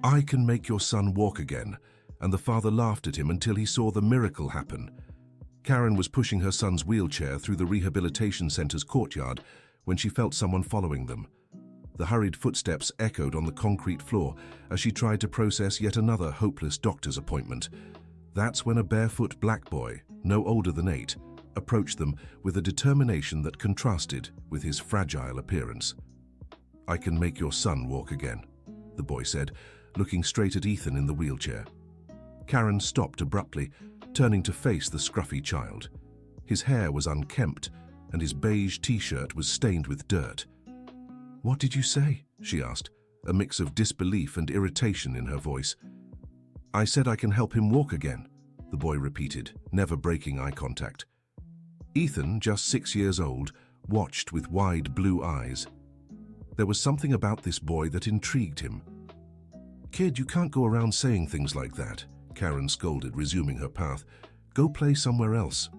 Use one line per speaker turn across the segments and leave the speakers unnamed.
"I can make your son walk again," and the father laughed at him until he saw the miracle happen. Karen was pushing her son's wheelchair through the rehabilitation center's courtyard when she felt someone following them. The hurried footsteps echoed on the concrete floor as she tried to process yet another hopeless doctor's appointment. That's when a barefoot black boy, no older than 8, approached them with a determination that contrasted with his fragile appearance. "I can make your son walk again," the boy said, looking straight at Ethan in the wheelchair. Karen stopped abruptly, turning to face the scruffy child. His hair was unkempt, and his beige t-shirt was stained with dirt. "What did you say?" she asked, a mix of disbelief and irritation in her voice. "I said I can help him walk again," the boy repeated, never breaking eye contact. Ethan, just 6 years old, watched with wide blue eyes. There was something about this boy that intrigued him. "Kid, you can't go around saying things like that," Karen scolded, resuming her path. "Go play somewhere else."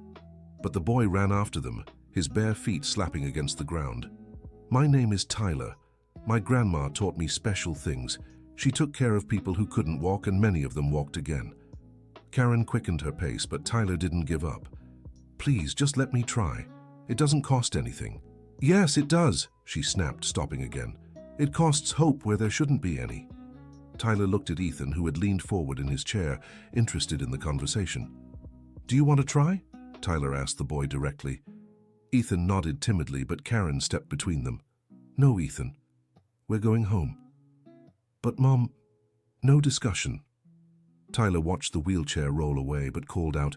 But the boy ran after them, his bare feet slapping against the ground. "My name is Tyler. My grandma taught me special things. She took care of people who couldn't walk, and many of them walked again." Karen quickened her pace, but Tyler didn't give up. "Please, just let me try. It doesn't cost anything." "Yes, it does," she snapped, stopping again. "It costs hope where there shouldn't be any." Tyler looked at Ethan, who had leaned forward in his chair, interested in the conversation. "Do you want to try?" Tyler asked the boy directly. Ethan nodded timidly, but Karen stepped between them. "No, Ethan. We're going home." "But, Mom, no discussion." Tyler watched the wheelchair roll away, but called out,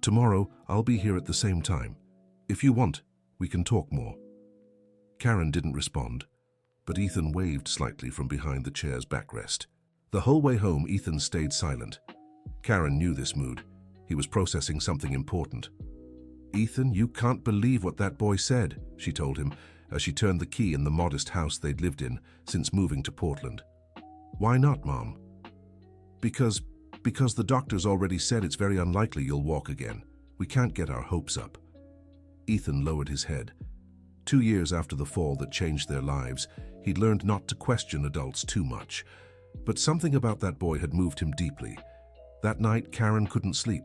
"Tomorrow, I'll be here at the same time. If you want, we can talk more." Karen didn't respond, but Ethan waved slightly from behind the chair's backrest. The whole way home, Ethan stayed silent. Karen knew this mood. He was processing something important. "Ethan, you can't believe what that boy said," she told him as she turned the key in the modest house they'd lived in since moving to Portland. "Why not, Mom?" Because the doctors already said it's very unlikely you'll walk again. We can't get our hopes up." Ethan lowered his head. 2 years after the fall that changed their lives, he'd learned not to question adults too much. But something about that boy had moved him deeply. That night, Karen couldn't sleep.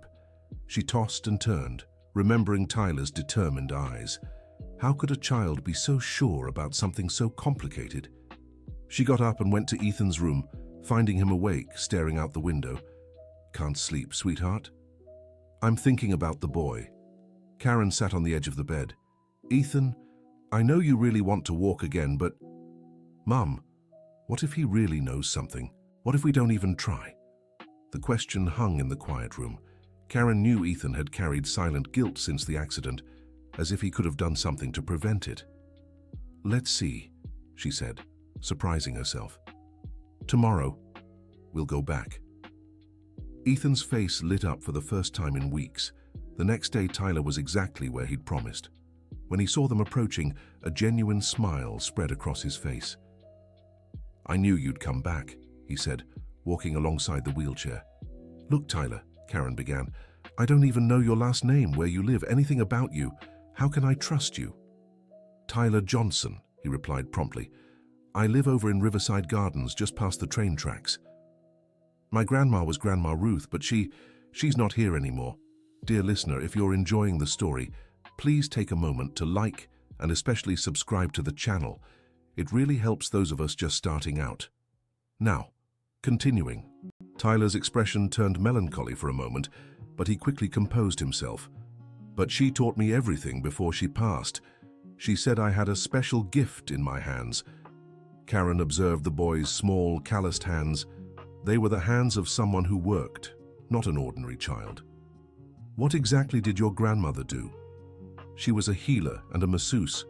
She tossed and turned, remembering Tyler's determined eyes. How could a child be so sure about something so complicated? She got up and went to Ethan's room, finding him awake, staring out the window. "Can't sleep, sweetheart?" "I'm thinking about the boy." Karen sat on the edge of the bed. "Ethan, I know you really want to walk again, but..." "Mum, what if he really knows something? What if we don't even try?" The question hung in the quiet room. Karen knew Ethan had carried silent guilt since the accident, as if he could have done something to prevent it. "Let's see," she said, surprising herself. "Tomorrow, we'll go back." Ethan's face lit up for the first time in weeks. The next day, Tyler was exactly where he'd promised. When he saw them approaching, a genuine smile spread across his face. "I knew you'd come back," he said, walking alongside the wheelchair. "Look, Tyler," Karen began, "I don't even know your last name, where you live, anything about you. How can I trust you?" "Tyler Johnson," he replied promptly. "I live over in Riverside Gardens, just past the train tracks. My grandma was Grandma Ruth, but she's not here anymore. Dear listener, if you're enjoying the story, please take a moment to like and especially subscribe to the channel. It really helps those of us just starting out. Now, continuing." Tyler's expression turned melancholy for a moment, but he quickly composed himself. "But she taught me everything before she passed. She said I had a special gift in my hands." Karen observed the boy's small, calloused hands. They were the hands of someone who worked, not an ordinary child. "What exactly did your grandmother do?" "She was a healer and a masseuse.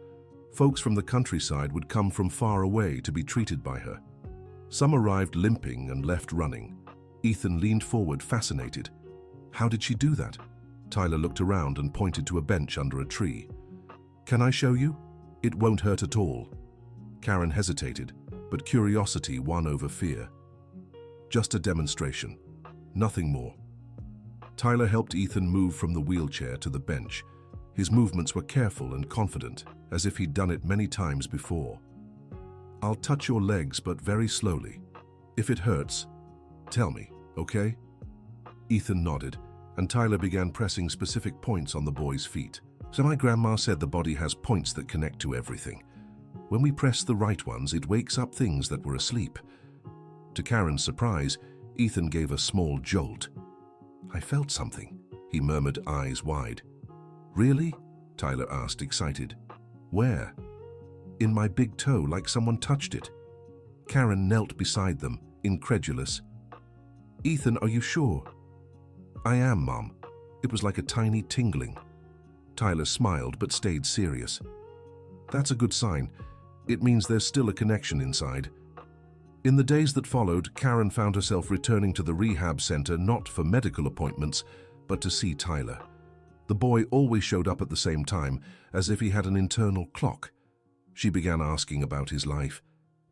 Folks from the countryside would come from far away to be treated by her. Some arrived limping and left running." Ethan leaned forward, fascinated. "How did she do that?" Tyler looked around and pointed to a bench under a tree. "Can I show you? It won't hurt at all." Karen hesitated, but curiosity won over fear. "Just a demonstration. Nothing more." Tyler helped Ethan move from the wheelchair to the bench. His movements were careful and confident, as if he'd done it many times before. "I'll touch your legs, but very slowly. If it hurts, tell me, okay? Ethan nodded, and Tyler began pressing specific points on the boy's feet. So my grandma said the body has points that connect to everything. When we press the right ones, it wakes up things that were asleep. To Karen's surprise, Ethan gave a small jolt. I felt something, he murmured, eyes wide. Really? Tyler asked, excited. Where? In my big toe, like someone touched it. Karen knelt beside them, incredulous. Ethan, are you sure? I am, Mom. It was like a tiny tingling. Tyler smiled but stayed serious. That's a good sign. It means there's still a connection inside. In the days that followed, Karen found herself returning to the rehab center not for medical appointments, but to see Tyler. The boy always showed up at the same time, as if he had an internal clock. She began asking about his life.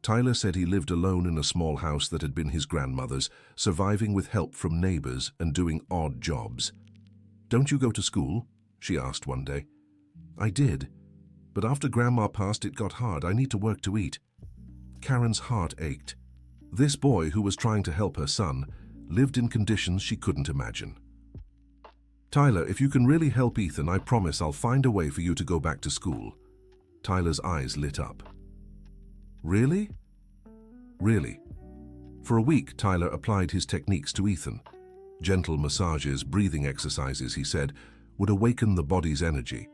Tyler said he lived alone in a small house that had been his grandmother's, surviving with help from neighbors and doing odd jobs. Don't you go to school? She asked one day. I did, but after Grandma passed it got hard. I need to work to eat. Karen's heart ached. This boy, who was trying to help her son, lived in conditions she couldn't imagine. Tyler, if you can really help Ethan, I promise I'll find a way for you to go back to school. Tyler's eyes lit up. Really? Really. For a week, Tyler applied his techniques to Ethan. Gentle massages, breathing exercises, he said, would awaken the body's energy,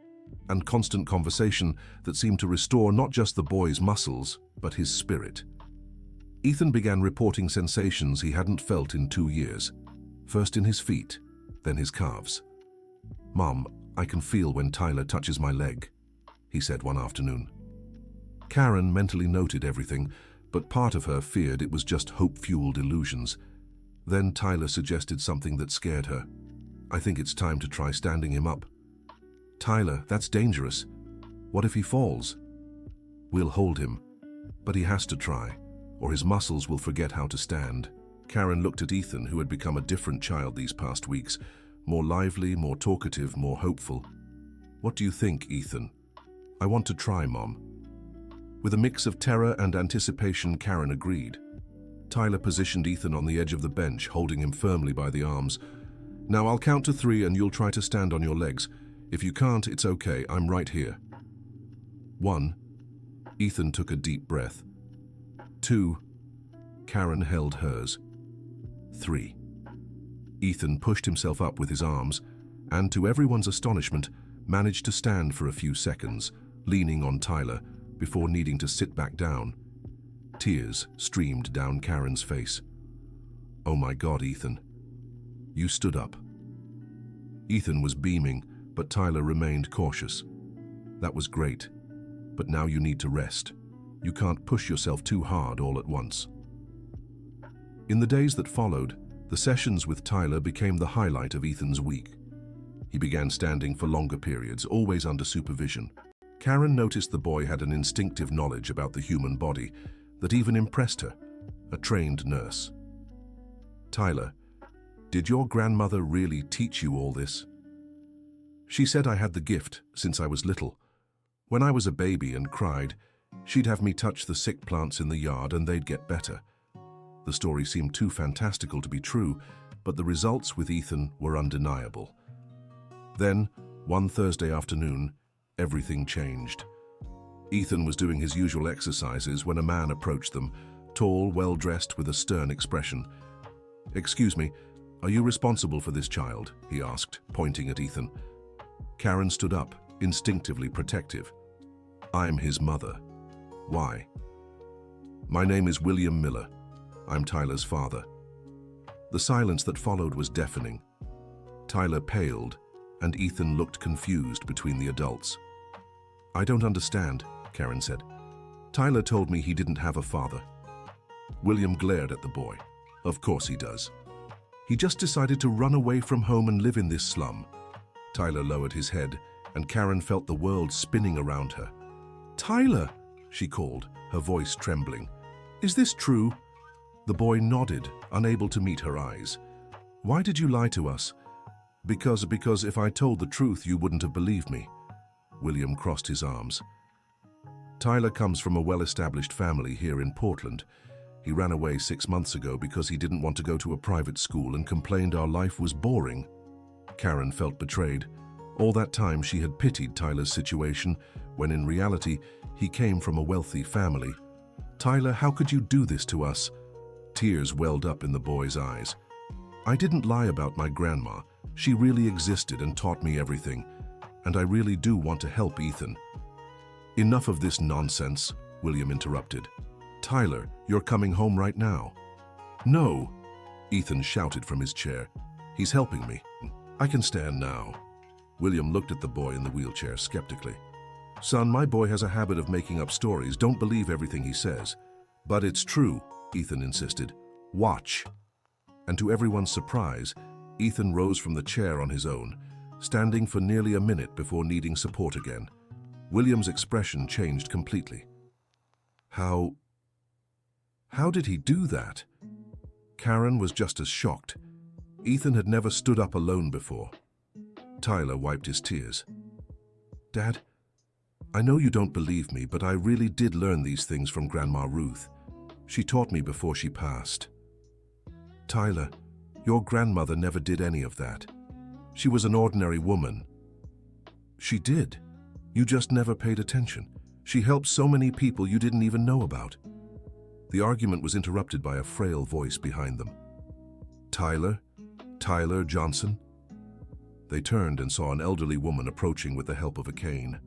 and constant conversation that seemed to restore not just the boy's muscles, but his spirit. Ethan began reporting sensations he hadn't felt in 2 years, first in his feet, then his calves. Mom, I can feel when Tyler touches my leg, he said one afternoon. Karen mentally noted everything, but part of her feared it was just hope-fueled illusions. Then Tyler suggested something that scared her. I think it's time to try standing him up. Tyler, that's dangerous. What if he falls? We'll hold him, but he has to try, or his muscles will forget how to stand. Karen looked at Ethan, who had become a different child these past weeks, more lively, more talkative, more hopeful. What do you think, Ethan? I want to try, Mom. With a mix of terror and anticipation, Karen agreed. Tyler positioned Ethan on the edge of the bench, holding him firmly by the arms. Now I'll count to 3 and you'll try to stand on your legs. If you can't, it's okay, I'm right here. 1. Ethan took a deep breath. 2. Karen held hers. 3. Ethan pushed himself up with his arms, and to everyone's astonishment, managed to stand for a few seconds, leaning on Tyler, before needing to sit back down. Tears streamed down Karen's face. Oh my God, Ethan. You stood up. Ethan was beaming, but Tyler remained cautious. That was great, but now you need to rest. You can't push yourself too hard all at once. In the days that followed, the sessions with Tyler became the highlight of Ethan's week. He began standing for longer periods, always under supervision. Karen noticed the boy had an instinctive knowledge about the human body that even impressed her, a trained nurse. Tyler, did your grandmother really teach you all this? She said I had the gift since I was little. When I was a baby and cried, she'd have me touch the sick plants in the yard and they'd get better. The story seemed too fantastical to be true, but the results with Ethan were undeniable. Then, one Thursday afternoon, everything changed. Ethan was doing his usual exercises when a man approached them, tall, well-dressed, with a stern expression. "Excuse me, are you responsible for this child?" he asked, pointing at Ethan. Karen stood up, instinctively protective. "I'm his mother." "Why?" "My name is William Miller. I'm Tyler's father." The silence that followed was deafening. Tyler paled, and Ethan looked confused between the adults. "I don't understand," Karen said. "Tyler told me he didn't have a father." William glared at the boy. "Of course he does. He just decided to run away from home and live in this slum." Tyler lowered his head, and Karen felt the world spinning around her. "Tyler," she called, her voice trembling. "Is this true?" The boy nodded, unable to meet her eyes. "Why did you lie to us?" Because if I told the truth, you wouldn't have believed me." William crossed his arms. "Tyler comes from a well-established family here in Portland. He ran away 6 months ago because he didn't want to go to a private school and complained our life was boring. Karen felt betrayed. All that time she had pitied Tyler's situation, when in reality, he came from a wealthy family. "Tyler, how could you do this to us?" Tears welled up in the boy's eyes. "I didn't lie about my grandma. She really existed and taught me everything. And I really do want to help Ethan." "Enough of this nonsense," William interrupted. "Tyler, you're coming home right now." "No," Ethan shouted from his chair. "He's helping me. I can stand now." William looked at the boy in the wheelchair skeptically. "Son, my boy has a habit of making up stories. Don't believe everything he says." "But it's true," Ethan insisted. "Watch." And to everyone's surprise, Ethan rose from the chair on his own, standing for nearly a minute before needing support again. William's expression changed completely. How did he do that? Karen was just as shocked. Ethan had never stood up alone before. Tyler wiped his tears. "Dad, I know you don't believe me, but I really did learn these things from Grandma Ruth. She taught me before she passed." "Tyler, your grandmother never did any of that. She was an ordinary woman." "She did. You just never paid attention. She helped so many people you didn't even know about." The argument was interrupted by a frail voice behind them. "Tyler? Tyler Johnson?" They turned and saw an elderly woman approaching with the help of a cane.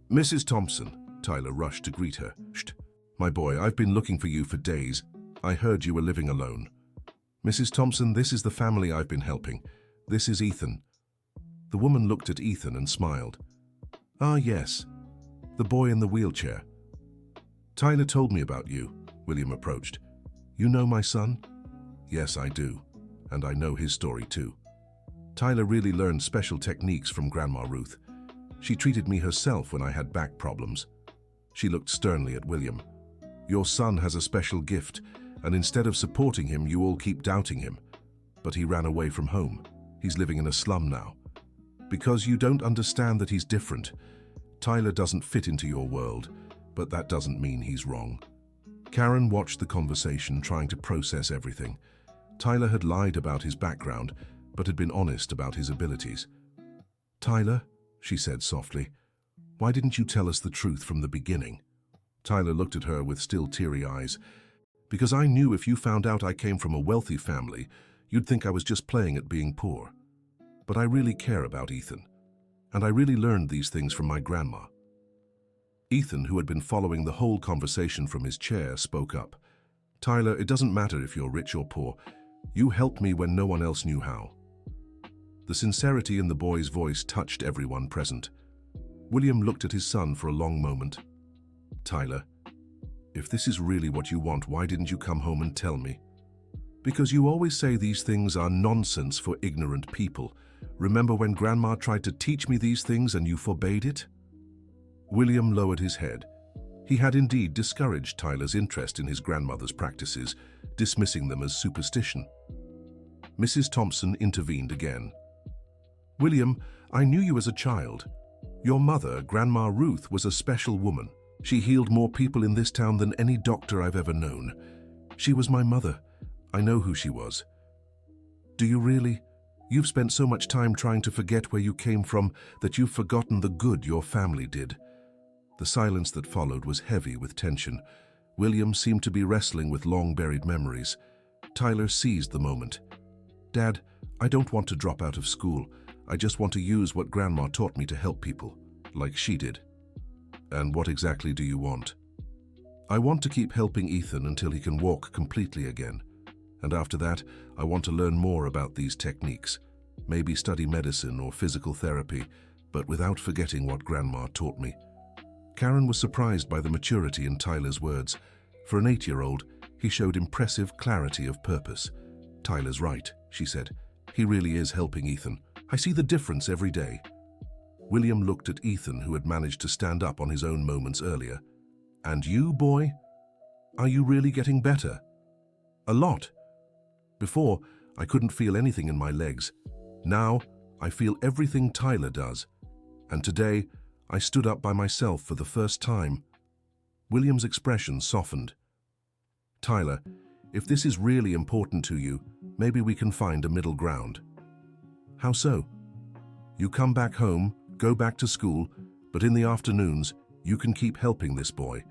"Mrs. Thompson," Tyler rushed to greet her. "Shh, my boy, I've been looking for you for days. I heard you were living alone." "Mrs. Thompson, this is the family I've been helping. This is Ethan." The woman looked at Ethan and smiled. "Ah, yes, the boy in the wheelchair. Tyler told me about you." William approached. "You know my son?" "Yes, I do, and I know his story too. Tyler really learned special techniques from Grandma Ruth. She treated me herself when I had back problems." She looked sternly at William. "Your son has a special gift, and instead of supporting him, you all keep doubting him. But he ran away from home. He's living in a slum now. Because you don't understand that he's different. Tyler doesn't fit into your world, but that doesn't mean he's wrong." Karen watched the conversation, trying to process everything. Tyler had lied about his background, but had been honest about his abilities. "Tyler," she said softly, "why didn't you tell us the truth from the beginning?" Tyler looked at her with still teary eyes. "Because I knew if you found out I came from a wealthy family, you'd think I was just playing at being poor. But I really care about Ethan, and I really learned these things from my grandma." Ethan, who had been following the whole conversation from his chair, spoke up. "Tyler, it doesn't matter if you're rich or poor. You helped me when no one else knew how." The sincerity in the boy's voice touched everyone present. William looked at his son for a long moment. "Tyler, if this is really what you want, why didn't you come home and tell me?" "Because you always say these things are nonsense for ignorant people. Remember when Grandma tried to teach me these things and you forbade it?" William lowered his head. He had indeed discouraged Tyler's interest in his grandmother's practices, dismissing them as superstition. Mrs. Thompson intervened again. "William, I knew you as a child. Your mother, Grandma Ruth, was a special woman. She healed more people in this town than any doctor I've ever known. She was my mother. I know who she was." "Do you really? You've spent so much time trying to forget where you came from that you've forgotten the good your family did." The silence that followed was heavy with tension. William seemed to be wrestling with long-buried memories. Tyler seized the moment. "Dad, I don't want to drop out of school. I just want to use what Grandma taught me to help people, like she did." "And what exactly do you want?" "I want to keep helping Ethan until he can walk completely again. And after that, I want to learn more about these techniques. Maybe study medicine or physical therapy, but without forgetting what Grandma taught me." Karen was surprised by the maturity in Tyler's words. For an 8-year-old, he showed impressive clarity of purpose. "Tyler's right," she said. "He really is helping Ethan. I see the difference every day." William looked at Ethan, who had managed to stand up on his own moments earlier. "And you, boy? Are you really getting better?" "A lot. Before, I couldn't feel anything in my legs. Now, I feel everything Tyler does. And today, I stood up by myself for the first time." William's expression softened. Tyler, if this is really important to you, maybe we can find a middle ground. How so? You come back home, go back to school, but in the afternoons, you can keep helping this boy.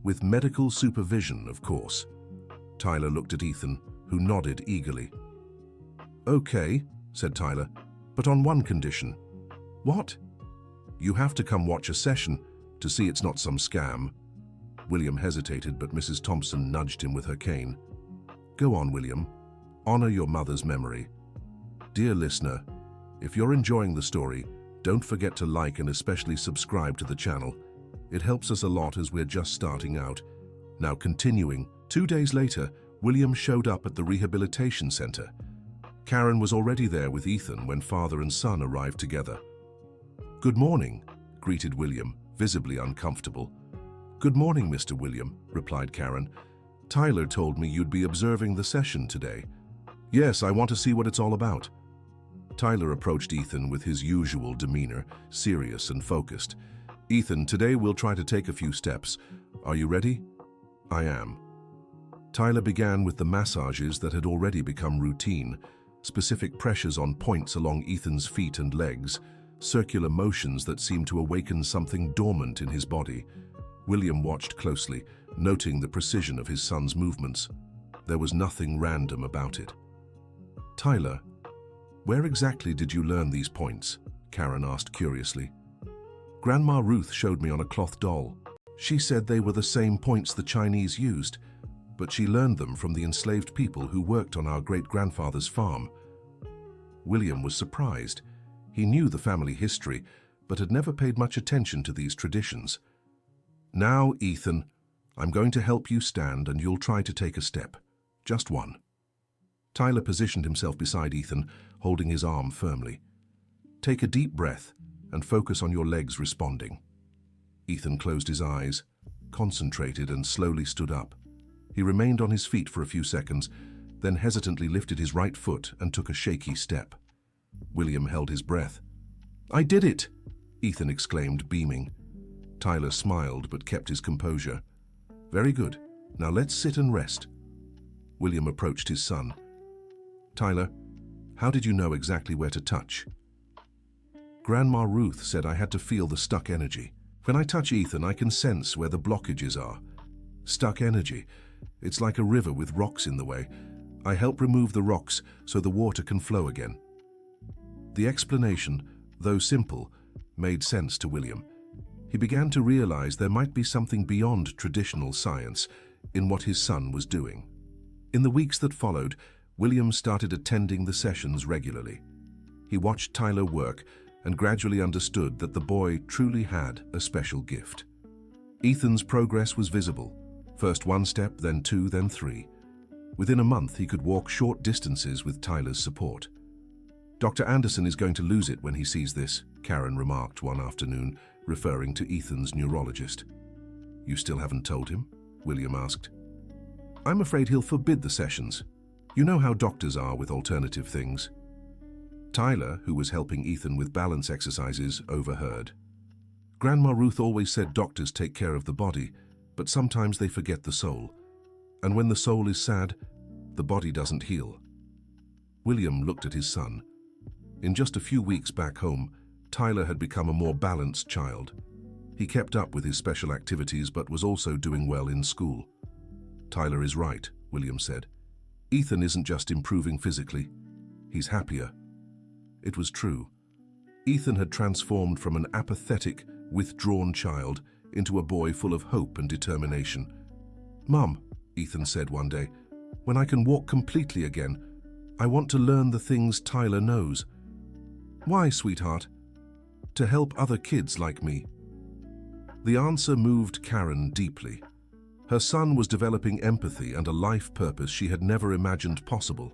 With medical supervision, of course. Tyler looked at Ethan, who nodded eagerly. Okay, said Tyler, but on one condition. What? You have to come watch a session to see it's not some scam. William hesitated, but Mrs. Thompson nudged him with her cane. Go on, William. Honor your mother's memory. Dear listener, if you're enjoying the story, don't forget to like and especially subscribe to the channel. It helps us a lot as we're just starting out. Now continuing, 2 days later, William showed up at the rehabilitation center. Karen was already there with Ethan when father and son arrived together. Good morning, greeted William, visibly uncomfortable. Good morning, Mr. William, replied Karen. Tyler told me you'd be observing the session today. Yes, I want to see what it's all about. Tyler approached Ethan with his usual demeanor, serious and focused. Ethan, today we'll try to take a few steps. Are you ready? I am. Tyler began with the massages that had already become routine, specific pressures on points along Ethan's feet and legs, circular motions that seemed to awaken something dormant in his body. William watched closely, noting the precision of his son's movements. There was nothing random about it. Tyler, where exactly did you learn these points? Karen asked curiously. Grandma Ruth showed me on a cloth doll. She said they were the same points the Chinese used, but she learned them from the enslaved people who worked on our great-grandfather's farm. William was surprised. He knew the family history, but had never paid much attention to these traditions. Now, Ethan, I'm going to help you stand and you'll try to take a step. Just one. Tyler positioned himself beside Ethan, holding his arm firmly. Take a deep breath and focus on your legs responding. Ethan closed his eyes, concentrated and slowly stood up. He remained on his feet for a few seconds, then hesitantly lifted his right foot and took a shaky step. William held his breath. I did it! Ethan exclaimed, beaming. Tyler smiled but kept his composure. Very good. Now let's sit and rest. William approached his son. Tyler, how did you know exactly where to touch? Grandma Ruth said I had to feel the stuck energy. When I touch Ethan, I can sense where the blockages are. Stuck energy. It's like a river with rocks in the way. I help remove the rocks so the water can flow again. The explanation, though simple, made sense to William. He began to realize there might be something beyond traditional science in what his son was doing. In the weeks that followed, William started attending the sessions regularly. He watched Tyler work and gradually understood that the boy truly had a special gift. Ethan's progress was visible. First 1 step, then 2, then 3. Within a month, he could walk short distances with Tyler's support. Dr. Anderson is going to lose it when he sees this, Karen remarked one afternoon, referring to Ethan's neurologist. You still haven't told him? William asked. I'm afraid he'll forbid the sessions. You know how doctors are with alternative things. Tyler, who was helping Ethan with balance exercises, overheard. Grandma Ruth always said doctors take care of the body, but sometimes they forget the soul. And when the soul is sad, the body doesn't heal. William looked at his son. In just a few weeks back home, Tyler had become a more balanced child. He kept up with his special activities but was also doing well in school. Tyler is right, William said. Ethan isn't just improving physically. He's happier. It was true. Ethan had transformed from an apathetic, withdrawn child into a boy full of hope and determination. Mum, Ethan said one day, when I can walk completely again, I want to learn the things Tyler knows. Why, sweetheart? To help other kids like me. The answer moved Karen deeply. Her son was developing empathy and a life purpose she had never imagined possible.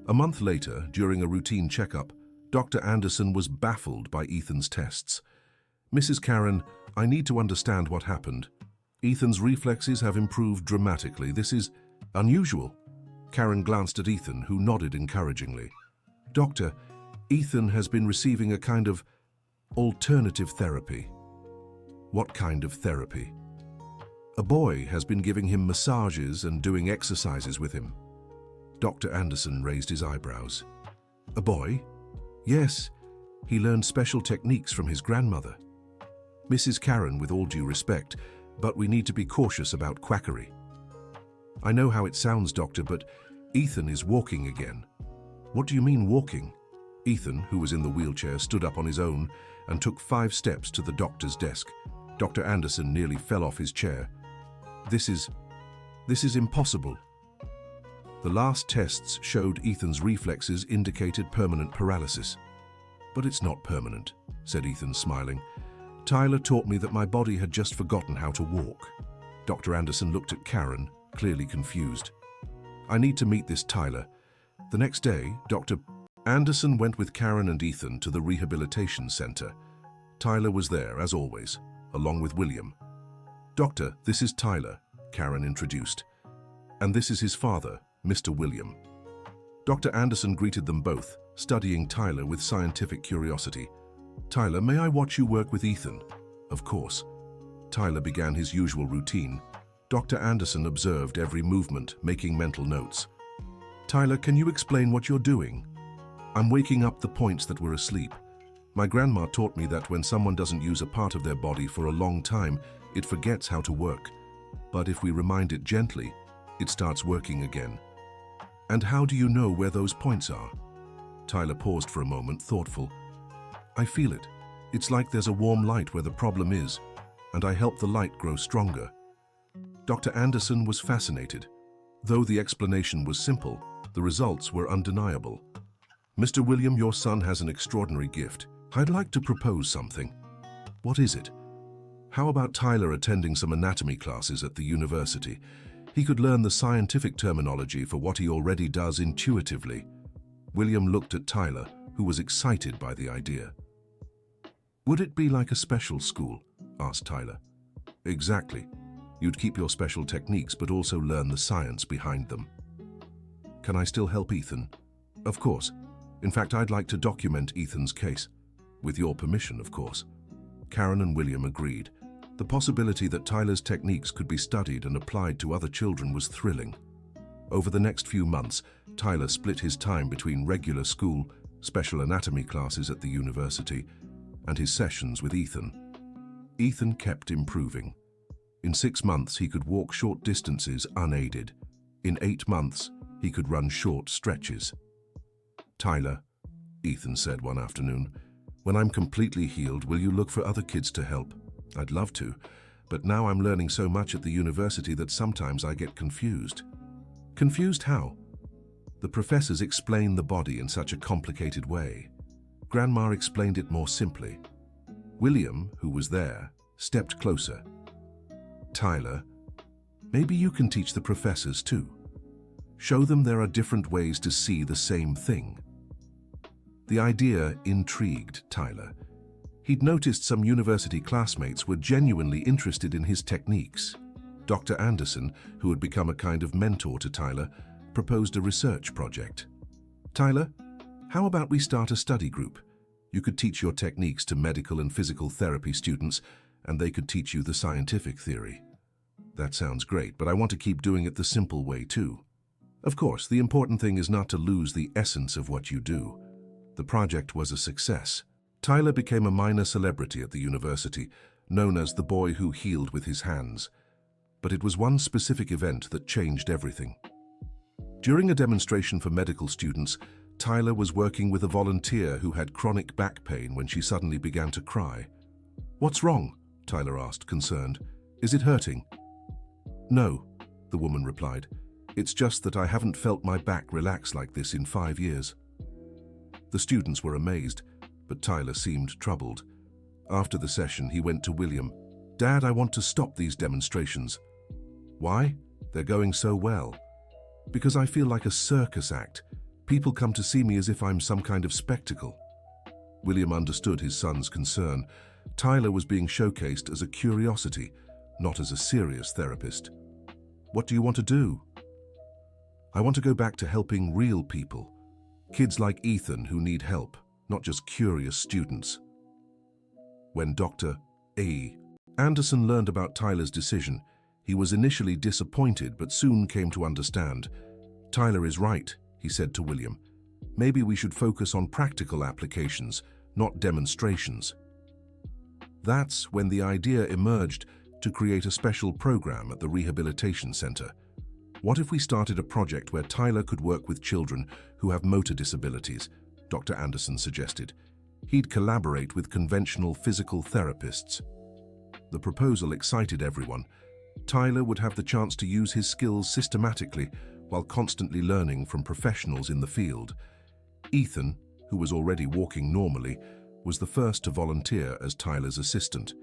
A month later, during a routine checkup, Dr. Anderson was baffled by Ethan's tests. Mrs. Karen, I need to understand what happened. Ethan's reflexes have improved dramatically. This is unusual. Karen glanced at Ethan, who nodded encouragingly. Doctor, Ethan has been receiving a kind of alternative therapy. What kind of therapy? A boy has been giving him massages and doing exercises with him. Dr. Anderson raised his eyebrows. A boy? Yes, he learned special techniques from his grandmother. Mrs. Karen, with all due respect, but we need to be cautious about quackery. I know how it sounds, doctor, but Ethan is walking again. What do you mean walking? Ethan, who was in the wheelchair, stood up on his own and took 5 steps to the doctor's desk. Dr. Anderson nearly fell off his chair. This is impossible. The last tests showed Ethan's reflexes indicated permanent paralysis. But it's not permanent, said Ethan, smiling. Tyler taught me that my body had just forgotten how to walk. Dr. Anderson looked at Karen, clearly confused. I need to meet this Tyler. The next day, Dr. Anderson went with Karen and Ethan to the rehabilitation center. Tyler was there, as always, along with William. Doctor, this is Tyler, Karen introduced. And this is his father, Mr. William. Dr. Anderson greeted them both, studying Tyler with scientific curiosity. Tyler, may I watch you work with Ethan? Of course. Tyler began his usual routine. Dr. Anderson observed every movement, making mental notes. Tyler, can you explain what you're doing? I'm waking up the points that were asleep. My grandma taught me that when someone doesn't use a part of their body for a long time, it forgets how to work. But if we remind it gently, it starts working again. And how do you know where those points are? Tyler paused for a moment, thoughtful. I feel it. It's like there's a warm light where the problem is, and I help the light grow stronger. Dr. Anderson was fascinated. Though the explanation was simple, the results were undeniable. Mr. William, your son has an extraordinary gift. I'd like to propose something. What is it? How about Tyler attending some anatomy classes at the university? He could learn the scientific terminology for what he already does intuitively. William looked at Tyler, who was excited by the idea. Would it be like a special school? Asked Tyler. Exactly. You'd keep your special techniques but also learn the science behind them. Can I still help Ethan? Of course. In fact, I'd like to document Ethan's case. With your permission, of course. Karen and William agreed. The possibility that Tyler's techniques could be studied and applied to other children was thrilling. Over the next few months, Tyler split his time between regular school, special anatomy classes at the university, and his sessions with Ethan. Ethan kept improving. In 6 months, he could walk short distances unaided. In 8 months, he could run short stretches. Tyler, Ethan said one afternoon, when I'm completely healed, will you look for other kids to help? I'd love to, but now I'm learning so much at the university that sometimes I get confused. Confused how? The professors explain the body in such a complicated way. Grandma explained it more simply. William, who was there, stepped closer. Tyler, maybe you can teach the professors too. Show them there are different ways to see the same thing. The idea intrigued Tyler. He'd noticed some university classmates were genuinely interested in his techniques. Dr. Anderson, who had become a kind of mentor to Tyler, proposed a research project. Tyler, how about we start a study group? You could teach your techniques to medical and physical therapy students, and they could teach you the scientific theory. That sounds great, but I want to keep doing it the simple way too. Of course, the important thing is not to lose the essence of what you do. The project was a success. Tyler became a minor celebrity at the university, known as the boy who healed with his hands. But it was one specific event that changed everything. During a demonstration for medical students, Tyler was working with a volunteer who had chronic back pain when she suddenly began to cry. What's wrong? Tyler asked, concerned. Is it hurting? No, the woman replied. It's just that I haven't felt my back relax like this in 5 years. The students were amazed, but Tyler seemed troubled. After the session, he went to William. Dad, I want to stop these demonstrations. Why? They're going so well. Because I feel like a circus act. People come to see me as if I'm some kind of spectacle. William understood his son's concern. Tyler was being showcased as a curiosity, not as a serious therapist. What do you want to do? I want to go back to helping real people. Kids like Ethan who need help, not just curious students. When Dr. A. Anderson learned about Tyler's decision, He was initially disappointed but soon came to understand. "Tyler is right," he said to William. "Maybe we should focus on practical applications, not demonstrations." That's when the idea emerged to create a special program at the rehabilitation center. What if we started a project where Tyler could work with children who have motor disabilities? Dr. Anderson suggested. He'd collaborate with conventional physical therapists. The proposal excited everyone. Tyler would have the chance to use his skills systematically while constantly learning from professionals in the field. Ethan, who was already walking normally, was the first to volunteer as Tyler's assistant.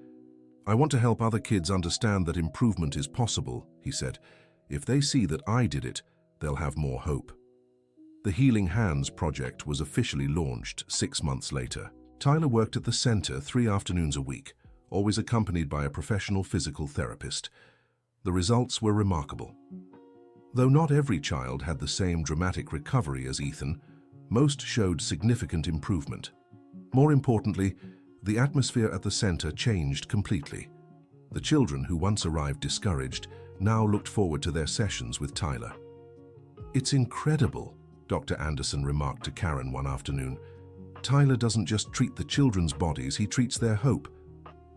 "I want to help other kids understand that improvement is possible," he said. "If they see that I did it, they'll have more hope." The Healing Hands project was officially launched 6 months later. Tyler worked at the center 3 afternoons a week, always accompanied by a professional physical therapist. The results were remarkable. Though not every child had the same dramatic recovery as Ethan, most showed significant improvement. More importantly, the atmosphere at the center changed completely. The children who once arrived discouraged now looked forward to their sessions with Tyler. "It's incredible," Dr. Anderson remarked to Karen one afternoon. "Tyler doesn't just treat the children's bodies, he treats their hope."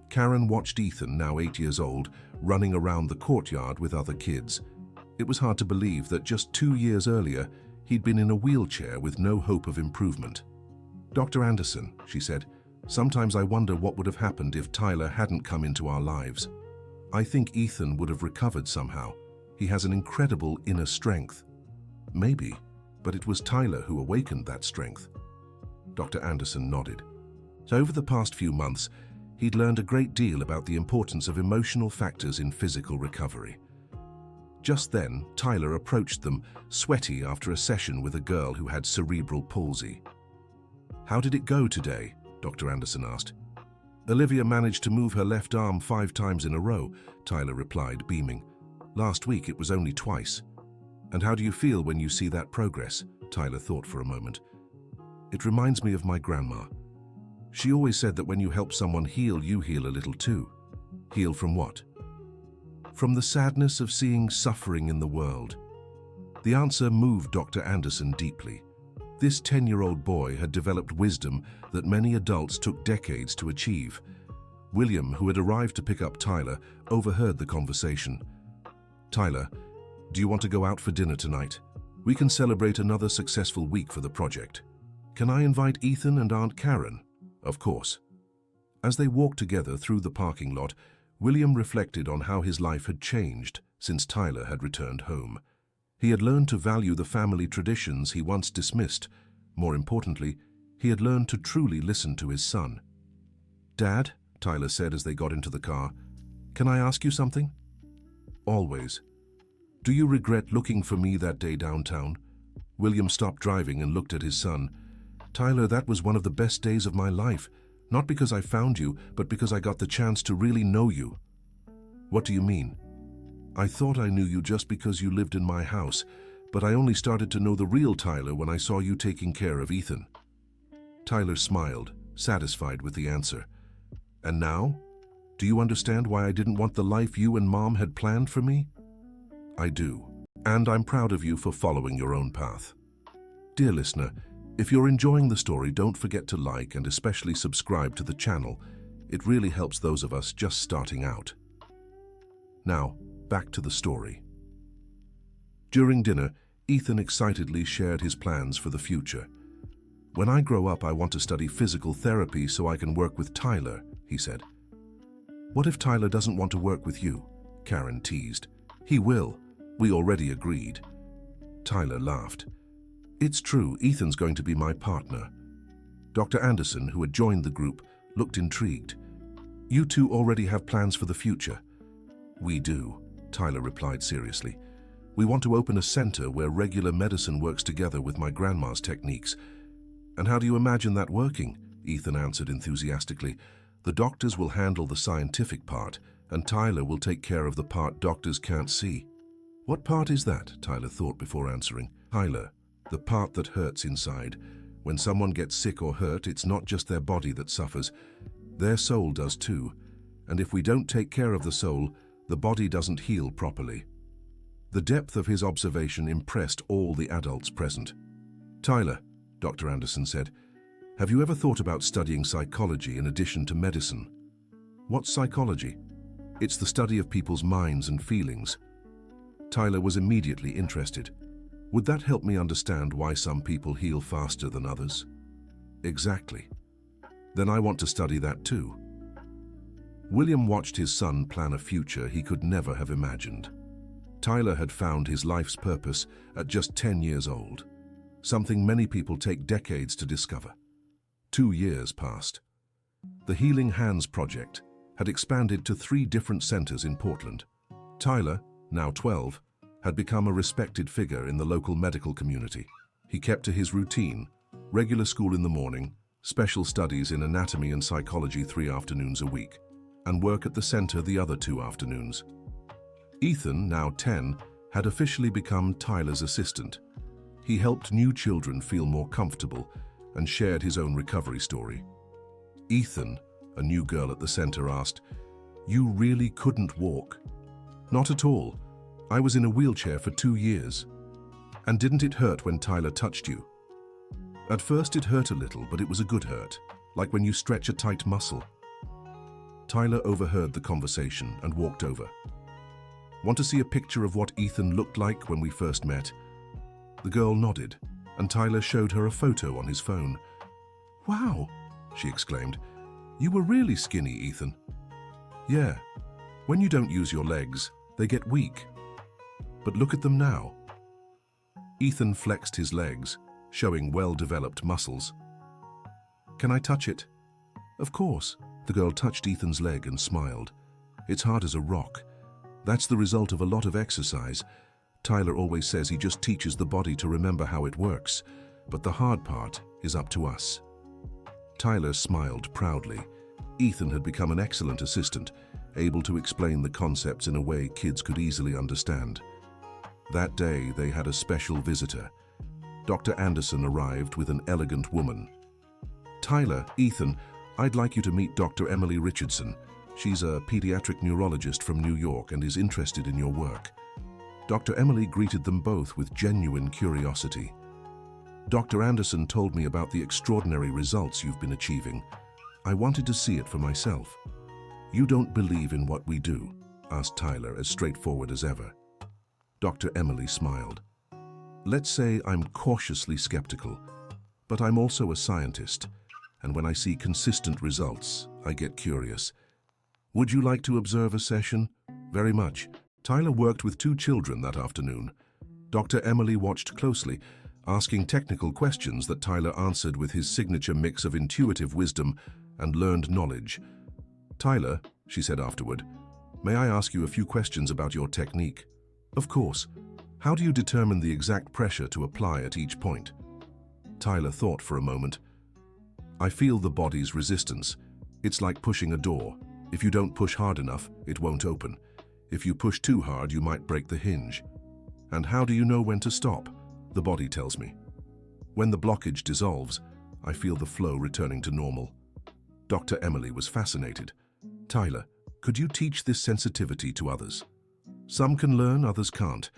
Karen watched Ethan, now 8 years old, running around the courtyard with other kids. It was hard to believe that just 2 years earlier, he'd been in a wheelchair with no hope of improvement. "Dr. Anderson," she said, "sometimes I wonder what would have happened if Tyler hadn't come into our lives. I think Ethan would have recovered somehow. He has an incredible inner strength." "Maybe, but it was Tyler who awakened that strength." Dr. Anderson nodded. So over the past few months, he'd learned a great deal about the importance of emotional factors in physical recovery. Just then, Tyler approached them, sweaty after a session with a girl who had cerebral palsy. "How did it go today?" Dr. Anderson asked. "Olivia managed to move her left arm 5 times in a row," Tyler replied, beaming. "Last week it was only twice." "And how do you feel when you see that progress?" Tyler thought for a moment. "It reminds me of my grandma. She always said that when you help someone heal, you heal a little too." "Heal from what?" "From the sadness of seeing suffering in the world." The answer moved Dr. Anderson deeply. This 10-year-old boy had developed wisdom that many adults took decades to achieve. William, who had arrived to pick up Tyler, overheard the conversation. "Tyler, do you want to go out for dinner tonight? We can celebrate another successful week for the project. Can I invite Ethan and Aunt Karen?" "Of course." As they walked together through the parking lot, William reflected on how his life had changed since Tyler had returned home. He had learned to value the family traditions he once dismissed. More importantly, he had learned to truly listen to his son. "Dad," Tyler said as they got into the car, "can I ask you something?" "Always." "Do you regret looking for me that day downtown?" William stopped driving and looked at his son. "Tyler, that was one of the best days of my life. Not because I found you, but because I got the chance to really know you." "What do you mean?" "I thought I knew you just because you lived in my house, but I only started to know the real Tyler when I saw you taking care of Ethan." Tyler smiled, satisfied with the answer. "And now? Do you understand why I didn't want the life you and Mom had planned for me?" "I do, and I'm proud of you for following your own path." Dear listener, if you're enjoying the story, don't forget to like and especially subscribe to the channel. It really helps those of us just starting out. Now, back to the story. During dinner, Ethan excitedly shared his plans for the future. "When I grow up, I want to study physical therapy so I can work with Tyler," he said. "What if Tyler doesn't want to work with you?" Karen teased. "He will. We already agreed." Tyler laughed. "It's true, Ethan's going to be my partner." Dr. Anderson, who had joined the group, looked intrigued. "You two already have plans for the future?" "We do," Tyler replied seriously. "We want to open a center where regular medicine works together with my grandma's techniques." "And how do you imagine that working?" Ethan answered enthusiastically. "The doctors will handle the scientific part, and Tyler will take care of the part doctors can't see." "What part is that?" Tyler thought before answering. "Tyler, the part that hurts inside. When someone gets sick or hurt, it's not just their body that suffers. Their soul does too. And if we don't take care of the soul, The body doesn't heal properly. The depth of his observation impressed all the adults present. Tyler, Dr. Anderson said, have you ever thought about studying psychology in addition to medicine? What's psychology? It's the study of people's minds and feelings. Tyler was immediately interested. Would that help me understand why some people heal faster than others? Exactly. Then I want to study that too. William watched his son plan a future he could never have imagined. Tyler had found his life's purpose at just 10 years old, something many people take decades to discover. 2 years passed. The Healing Hands Project had expanded to 3 different centers in Portland. Tyler, now 12, had become a respected figure in the local medical community. He kept to his routine, regular school in the morning, special studies in anatomy and psychology 3 afternoons a week, and work at the center the other 2 afternoons. Ethan, now 10, had officially become Tyler's assistant. He helped new children feel more comfortable and shared his own recovery story. Ethan, a new girl at the center, asked, "You really couldn't walk?" "Not at all. I was in a wheelchair for 2 years." "And didn't it hurt when Tyler touched you?" "At first it hurt a little, but it was a good hurt, like when you stretch a tight muscle." Tyler overheard the conversation and walked over. "Want to see a picture of what Ethan looked like when we first met?" The girl nodded, and Tyler showed her a photo on his phone. "Wow," she exclaimed. "You were really skinny, Ethan." "Yeah. When you don't use your legs, they get weak. But look at them now." Ethan flexed his legs, showing well-developed muscles. "Can I touch it?" "Of course." The girl touched Ethan's leg and smiled. "It's hard as a rock. That's the result of a lot of exercise. Tyler always says he just teaches the body to remember how it works, but the hard part is up to us." Tyler smiled proudly. Ethan had become an excellent assistant, able to explain the concepts in a way kids could easily understand. That day, they had a special visitor. Dr. Anderson arrived with an elegant woman. "Tyler, Ethan, I'd like you to meet Dr. Emily Richardson. She's a pediatric neurologist from New York and is interested in your work." Dr. Emily greeted them both with genuine curiosity. "Dr. Anderson told me about the extraordinary results you've been achieving. I wanted to see it for myself." "You don't believe in what we do?" asked Tyler, as straightforward as ever. Dr. Emily smiled. "Let's say I'm cautiously skeptical, but I'm also a scientist, and when I see consistent results, I get curious. Would you like to observe a session?" "Very much." Tyler worked with 2 children that afternoon. Dr. Emily watched closely, asking technical questions that Tyler answered with his signature mix of intuitive wisdom and learned knowledge. "Tyler," she said afterward, "may I ask you a few questions about your technique?" "Of course. How do you determine the exact pressure to apply at each point?" Tyler thought for a moment. "I feel the body's resistance. It's like pushing a door. If you don't push hard enough, it won't open. If you push too hard, you might break the hinge." "And how do you know when to stop?" "The body tells me. When the blockage dissolves, I feel the flow returning to normal." Dr. Emily was fascinated. "Tyler, could you teach this sensitivity to others?" "Some can learn, others can't.